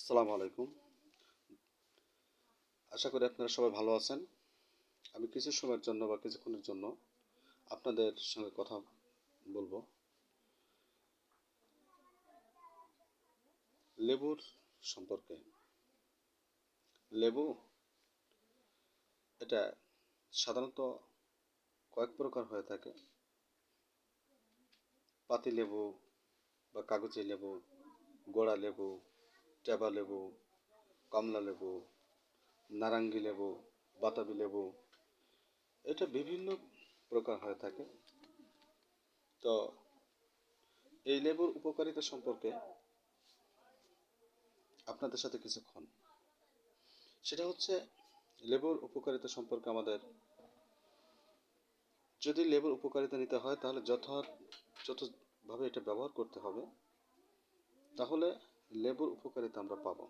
আসসালামু আলাইকুম। আশা করি আপনারা সবাই ভালো আছেন। আমি কিছু সময়ের জন্য বা কিছুক্ষণের জন্য আপনাদের সঙ্গে কথা বলবো লেবুর সম্পর্কে। লেবু এটা সাধারণত কয়েক প্রকার হয়ে থাকে। পাতি লেবু বা কাগজি লেবু, গোড়া লেবু, টেবা লেবু, কমলা লেবু, নারাঙ্গি লেবু, বাতাবি লেবু, এটা বিভিন্ন প্রকার হয়ে থাকে। তো এই লেবুর উপকারিতা সম্পর্কে আপনাদের সাথে কিছুক্ষণ, সেটা হচ্ছে লেবুর উপকারিতা সম্পর্কে আমাদের যদি লেবুর উপকারিতা নিতে হয় তাহলে যথাযথভাবে এটা ব্যবহার করতে হবে, তাহলে লেবুর উপকারিতা আমরা পাবো।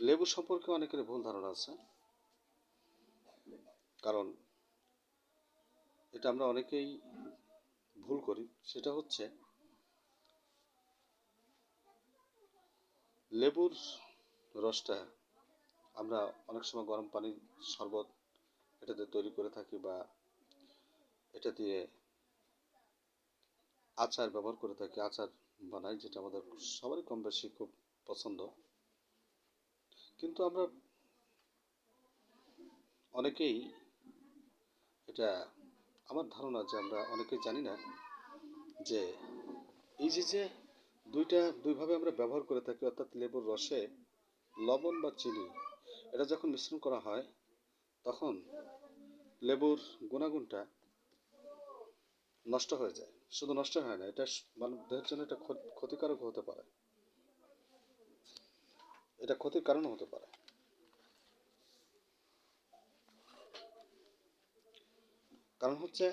লেবু সম্পর্কে অনেকের ভুল ধারণা আছে, কারণ এটা আমরা অনেকেই ভুল করি। সেটা হচ্ছে লেবুর রসটা আমরা অনেক সময় গরম পানির শরবত এটাতে তৈরি করে থাকি, বা এটা দিয়ে আচার ব্যবহার করে থাকি, আচার বানাই, যেটা আমাদের সবারই কম বেশি খুব পছন্দ। কিন্তু আমরা অনেকেই, এটা আমার ধারণা যে আমরা অনেকেই জানি না যে এই যে দুইভাবে আমরা ব্যবহার করে থাকি, অর্থাৎ লেবুর রসে লবণ বা চিনি এটা যখন মিশ্রণ করা হয় তখন লেবুর গুণাগুণটা নষ্ট হয়ে যায়। শুধু নষ্ট হয় না, এটা দেহের জন্য এটা ক্ষতিকারক হতে পারে, এটা ক্ষতির কারণও হতে পারে। কারণ হচ্ছে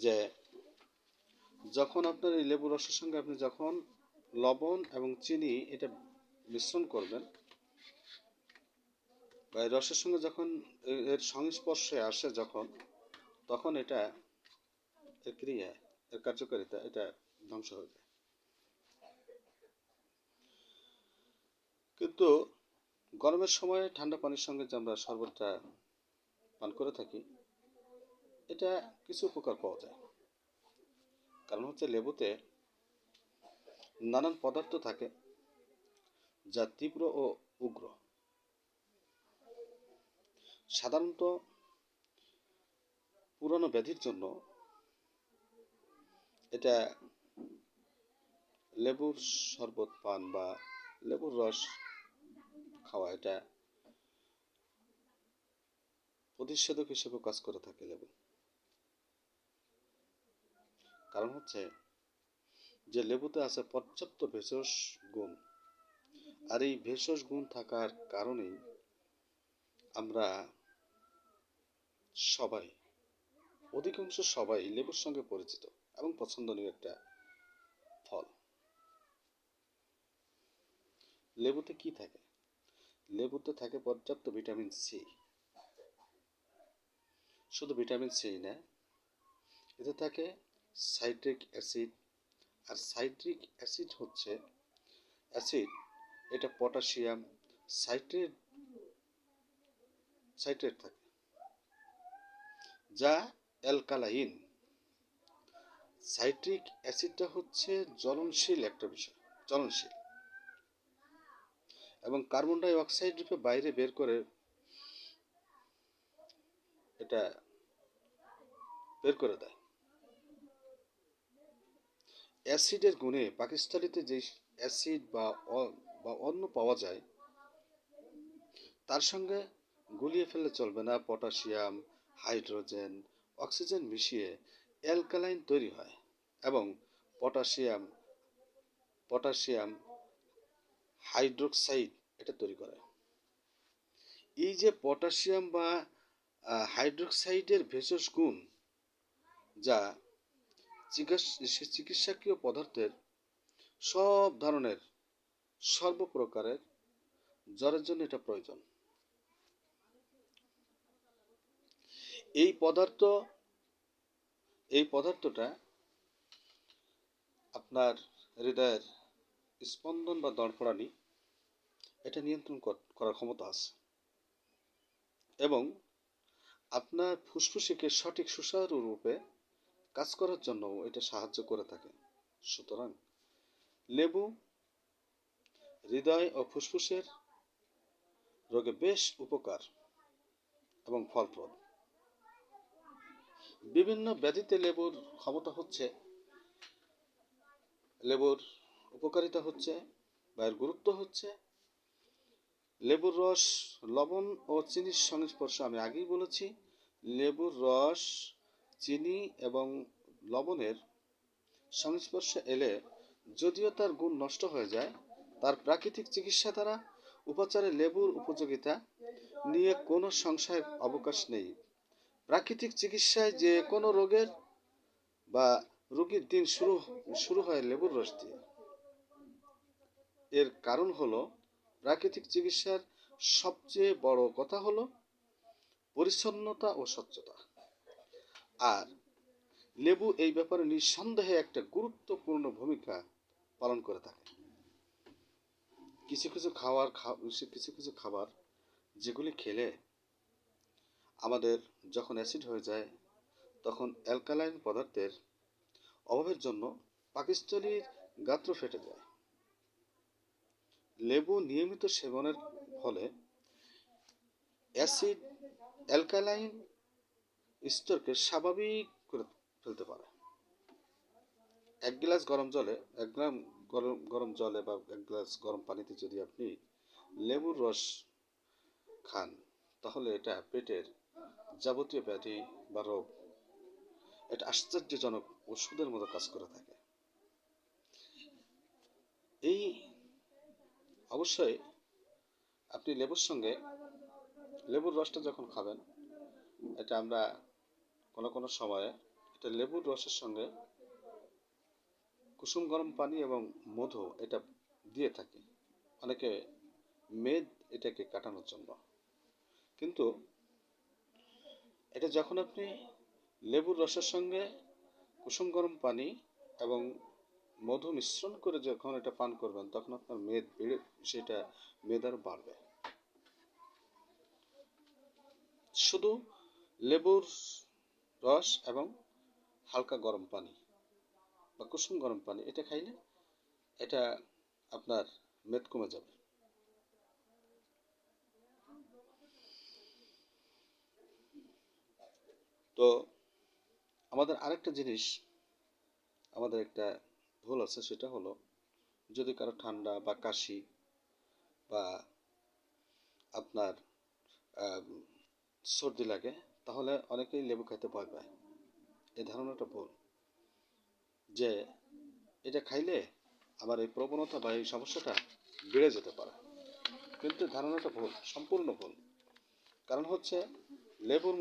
যে যখন আপনার এই লেবু রসের সঙ্গে আপনি যখন লবণ এবং চিনি এটা মিশ্রণ করবেন, বা এই রসের সঙ্গে যখন এর সংস্পর্শে আসে যখন, তখন এটা এর ক্রিয়া, এর কার্যকারিতা এটা ধ্বংস হয়ে যায়। কিন্তু গরমের সময় ঠান্ডা পানির সঙ্গে যে আমরা শরবতটা পান করে থাকি, এটা কিছু উপকার পাওয়া যায়। কারণ হচ্ছে লেবুতে নানান পদার্থ থাকে যা তীব্র ও উগ্র। সাধারণত পুরানো ব্যাধির জন্য এটা লেবুর শরবত পান বা লেবুর রস খাওয়া, এটা প্রতিষেধক হিসেবে কাজ করে থাকে লেবু। কারণ হচ্ছে যে লেবুতে আছে পর্যাপ্ত ভেষজ গুণ, আর এই ভেষজ গুণ থাকার কারণেই আমরা সবাই, অধিকাংশ সবাই লেবুর সঙ্গে পরিচিত এবং পছন্দনীয় একটা ফল। লেবুতে কি থাকে? লেবুতে থাকে পর্যাপ্ত ভিটামিন সি। শুধু ভিটামিন সি না, এতে থাকে সাইট্রিক অ্যাসিড। আর সাইট্রিক অ্যাসিড হচ্ছে অ্যাসিড, এটা পটাশিয়াম সাইট্রেট সাইট্রেট থাকে, যা অ্যালকালাইন। সাইট্রিক অ্যাসিডটা হচ্ছে জ্বলনশীল একটা বিষয়, জ্বলনশীল, এবং কার্বন ডাই অক্সাইড রূপে বাইরে বের করে এটা বের করে দেয়। অ্যাসিডের গুণে পাকিস্তানিতে যে অ্যাসিড বা অন্য পাওয়া যায়, তার সঙ্গে গুলিয়ে ফেললে চলবে না। পটাশিয়াম, হাইড্রোজেন, অক্সিজেন মিশিয়ে অ্যালকালাইন তৈরি হয়, এবং পটাশিয়াম পটাশিয়াম হাইড্রোক্সাইড এটা তৈরি করে। এই যে পটাশিয়াম বা হাইড্রোক্সাইডের ভেষজ গুণ, যা চিকিৎসাকীয় পদার্থের সব ধরনের সর্বপ্রকারের জ্বরের জন্য এটা প্রয়োজন। এই পদার্থ এই পদার্থটা আপনার হৃদয়ের স্পন্দন বা দড়ফড়ানি এটা নিয়ন্ত্রণ করার ক্ষমতা আছে এবং আপনার ফুসফুসকে সঠিক সুচারু রূপে কাজ করার জন্য এটা সাহায্য করে থাকে। সুতরাং লেবু হৃদয় ও ফুসফুসের রোগে বেশ উপকার এবং ফলপ্রদ। বিভিন্ন ব্যাধিতে লেবুর উপকারিতা হচ্ছে বা এর গুরুত্ব হচ্ছে লেবুর রস লবণ ও চিনির সংস্পর্শ। আমি আগেই বলেছি, লেবুর রস চিনি এবং লবণের সংস্পর্শে এলে যদিও তার গুণ নষ্ট হয়ে যায়, তার প্রাকৃতিক চিকিৎসা দ্বারা উপচারে লেবুর উপযোগিতা নিয়ে কোনো সংশয়ের অবকাশ নেই। প্রাকৃতিক চিকিৎসায় যে কোনো রোগের বা রোগীর দিন শুরু হয় লেবুর রস দিয়ে। এর কারণ হলো প্রাকৃতিক চিকিৎসার সবচেয়ে বড় কথা হলো পরিচ্ছন্নতা ও স্বচ্ছতা। আর লেবু এই ব্যাপারে নিঃসন্দেহে একটা গুরুত্বপূর্ণ ভূমিকা পালন করে থাকে। কিছু কিছু খাবার যেগুলি খেলে আমাদের যখন অ্যাসিড হয়ে যায়, তখন অ্যালকালাইন পদার্থের অভাবের জন্য পাকস্থলীর গাত্র ফেটে যায়। লেবু নিয়মিত সেবনের ফলে অ্যাসিড অ্যালকালাইন স্তরকে স্বাভাবিক করে ফেলতে পারে। এক গ্লাস গরম জলে বা এক গ্লাস গরম পানিতে যদি আপনি লেবুর রস খান, তাহলে এটা পেটের যাবতীয় ব্যাধি বা রোগ এটা আশ্চর্যজনক ওষুধের মতো কাজ করে থাকে। এই অবশ্যই আপনি লেবুর রসটা যখন খাবেন, এটা আমরা কোনো সময়ে এটা লেবুর রসের সঙ্গে কুসুম গরম পানি এবং মধু এটা দিয়ে থাকি, অনেকে মেদ এটাকে কাটানোর জন্য। কিন্তু এটা যখন আপনি লেবুর রসের সঙ্গে কুসুম গরম পানি এবং মধু মিশ্রণ করে যখন এটা পান করবেন, তখন আপনার মেদ আরো বাড়বে। শুধু লেবুর রস এবং হালকা গরম পানি বা কুসুম গরম পানি এটা খাইলে এটা আপনার মেদ কমে যাবে। তো আমাদের আরেকটা জিনিস, আমাদের একটা ভুল আছে, সেটা হলো যদি কারো ঠান্ডা বা কাশি বা আপনার সর্দি লাগে, তাহলে অনেকেই লেবু খেতে ভয় পায়। এই ধারণাটা ভুল যে এটা খাইলে আমার এই প্রবণতা বা এই সমস্যাটা বেড়ে যেতে পারে, কিন্তু ধারণাটা ভুল, সম্পূর্ণ ভুল। কারণ হচ্ছে লেবুর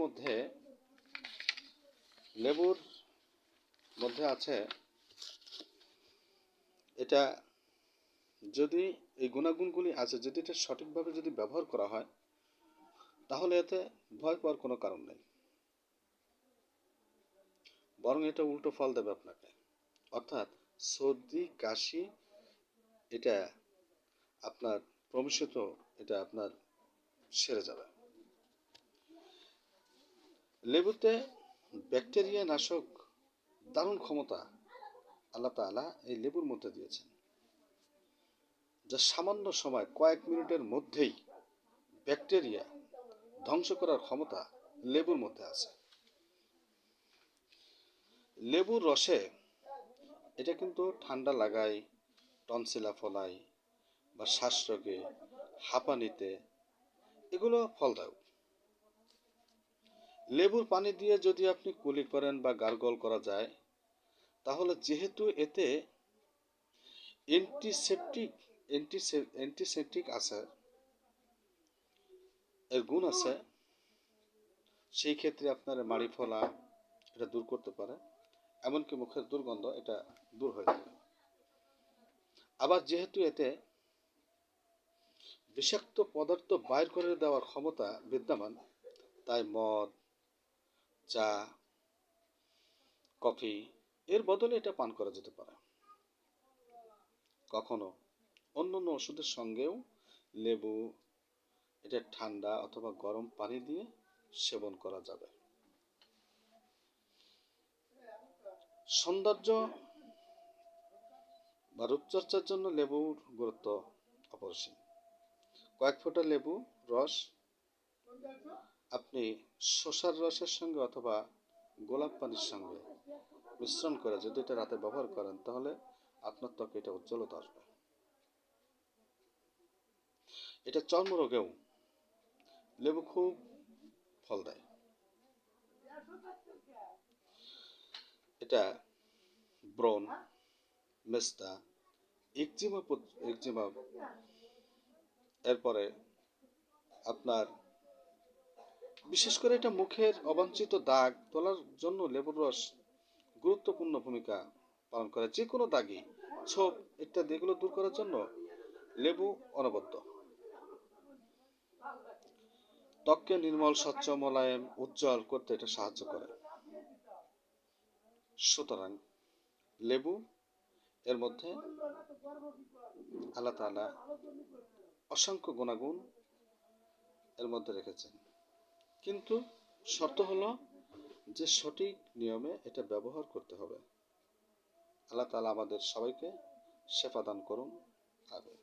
মধ্যে আছে এটা, যদি এই গুণাগুণগুলি আছে, যদি এটা সঠিকভাবে যদি ব্যবহার করা হয়, তাহলে এতে ভয় পাওয়ার কোনো কারণ নেই, বরং এটা উল্টো ফল দেবে আপনাকে। অর্থাৎ সর্দি কাশি এটা আপনার ক্রমশত এটা আপনার সেরে যাবে। লেবুতে ব্যাকটেরিয়া নাশক দারুণ ক্ষমতা আল্লাহ তাআলা এই লেবুর মধ্যে দিয়েছেন, যা সামান্য সময় কয়েক মিনিটের মধ্যেই ব্যাকটেরিয়া ধ্বংস করার ক্ষমতা লেবুর মধ্যে আছে। লেবুর রসে এটা কিন্তু ঠান্ডা লাগায়, টনসিলা ফলায় বা শ্বাসরোগে, হাঁপানিতে এগুলো ফলদায়ক। লেবুর পানি দিয়ে যদি আপনি কুলি করেন বা গার্গল করা যায়, তাহলে যেহেতু এতে অ্যান্টিসেপটিক আছে, এর গুণ আছে, সেই ক্ষেত্রে আপনার মাড়ি ফলা এটা দূর করতে পারে, এমনকি মুখের দুর্গন্ধ এটা দূর হয়ে যাবে। আবার যেহেতু এতে বিষাক্ত পদার্থ বাইর করে দেওয়ার ক্ষমতা বিদ্যমান, তাই মদ, চা, কফি এর বদলে এটা পান করা যেতে পারে। কখনো অন্যান্য ওষুধের সঙ্গেও লেবু এটা ঠান্ডা অথবা গরম পানি দিয়ে সেবন করা যাবে। সৌন্দর্য বা রূপচর্চার জন্য লেবুর গুরুত্ব অপরিসীম। কয়েক ফোঁটা লেবু রস আপনি শসার রসের সঙ্গে অথবা গোলাপ পানির সঙ্গে মিশ্রণ করে যদি এটা রাতে ব্যবহার করেন, তাহলে আপনার ত্বকে এটা উজ্জ্বলতা আসবে। এটা চর্মরোগেও লেবু খুব ফল দেয়। এটা ব্রণ, মেস্তা, একজিমা, এরপরে আপনার বিশেষ করে এটা মুখের অবাঞ্ছিত দাগ তোলার জন্য লেবুর রস গুরুত্বপূর্ণ ভূমিকা পালন করে। যে কোনো দাগি, ছোপ ইত্যাদি এগুলো দূর করার জন্য লেবু অনবদ্য। ত্বককে নির্মল, স্বচ্ছ, মোলায়েম, উজ্জ্বল করতে এটা সাহায্য করে। সুতরাং লেবু এর মধ্যে আল্লাহ তাআলা অসংখ্য গুণাগুণ এর মধ্যে রেখেছেন, কিন্তু শর্ত হলো যে সঠিক নিয়মে এটা ব্যবহার করতে হবে। আল্লাহ তাআলা আমাদের সবাইকে শেফা দান করুন। আমিন।